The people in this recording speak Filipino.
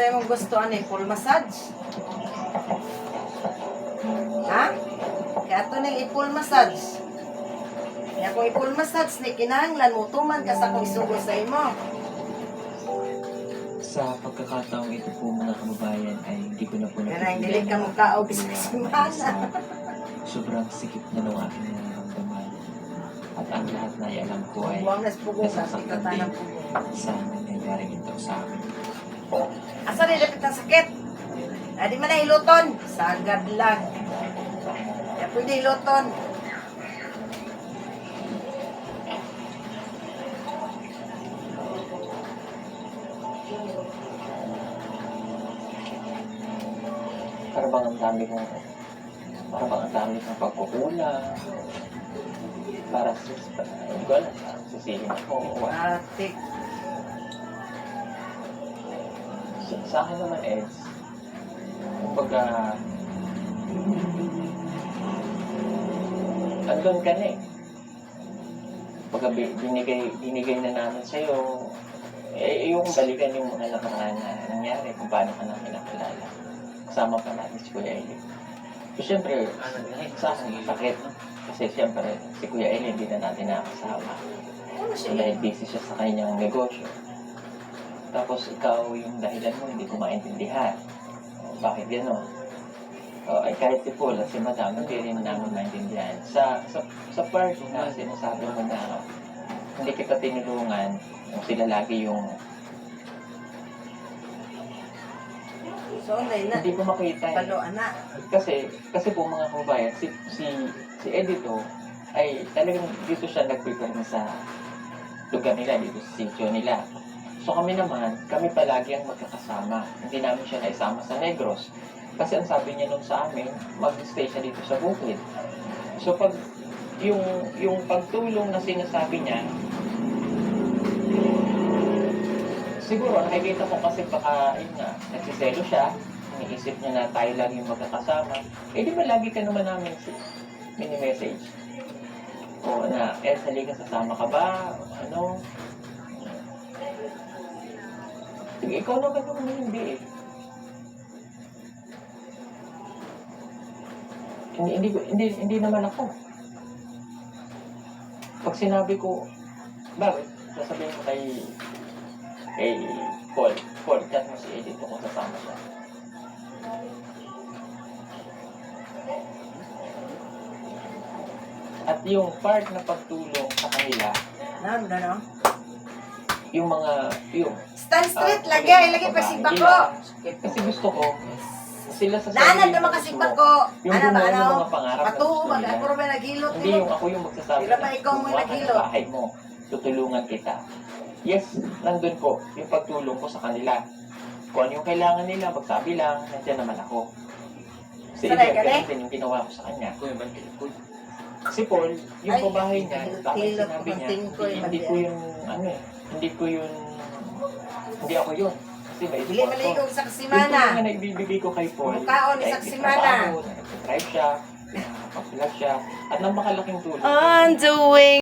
sa'yo mong gusto, ano eh, full massage? Ha? Kaya ito na i-full massage. Kaya kung i-full massage, na kinahanglan mo, tuman ka sa kung isugo sa imo. Sa pagkakataong ito po mga kababayan ay hindi ko na po Kaya hindi ka magkaog sa simana. Sobrang sikip na ng aking nararamdaman. At ang lahat na alam ko ay Buwang nas pugo sa nasasaktan sikatan din ng pugo. sa nangyayari ito sa amin. Asa rin lapit ng sakit? Di man na iluton. Sagad lang. Kaya pwede iluton. Parang ang dami kong pagkukulang. Para sa, hindi ko alam, sisihin ako. Ate. Sa akin naman, Eds, kumbaga, andun ka na eh. Pagka binigay na namin sa'yo, yung balikan yung mga nakaraan na nangyari, kung paano ka namin nakilala. Kasama pa natin si Kuya Eli. So, siyempre, sa akin, sakit. Kasi siyempre, si Kuya Eli hindi na natin nakasama. So, dahil busy siya sa kanyang negosyo. Tapos, ikaw yung dahilan mo, hindi ko maintindihan. Bakit gano'n? Ay kahit si Paul at si Madam, hindi rin namin maintindihan. Sa part na sinasabi mo na hindi kita tinulungan, yung sila lagi yung So, na hindi ko makita. palo, anak. Kasi po mga kababayan, si Edito ay talagang dito siya nagpipirma sa lugar nila, dito sa sitio nila. So kami naman, kami palagi ang magkakasama. Hindi namin siya naisama sa Negros. Kasi ang sabi niya nun sa amin, mag-stay siya dito sa bukid. So pag yung pagtulong na sinasabi niya, siguro nakikita ko kasi baka yun nga, nagsiselo siya, iniisip niya na tayo lang yung magkakasama. Eh di ba lagi ka naman namin mini-message? O na, halika sasama ka ba? Ano? Ikaw naman yung hindi eh. Hindi naman ako. Pag sinabi ko, bakit? Sasabihin ko kay Paul, chat mo si Edith kung sasama siya. At yung part na pagtulong sa kanila, Gano'n? yung Stand straight, lagay pa si Bako. kasi gusto ko, sila sa Naanad naman kasi Bako. yung Ano ba, gumawa ng ano? mga pangarap na Patuo, gusto nila. mag-apuro ba naghilot? Hindi yung ako yung magsasabi Sila ba ikaw mo "Gumawa ka ng naghilot?" bahay mo, tutulungan kita. Yes, nandun po yung pagtulong ko sa kanila. Kung ano yung kailangan nila, magsabi lang, nandiyan naman ako. Si Sanay Edgar, ka, ganun din yung ginawa ko sa kanya. Si Paul, yung Ay, babahay niya, bakit hilot ko sinabi niya, konting ko, hindi ko yun, hindi ako yun. Kasi may Dili sport ko. maligog sa Yung kasimana. tulong na naibibigay ko kay Paul, Mukhaon ni Saksimana. nag-drive siya, nakapag-vlog siya, at napakalaking tulong. On the way.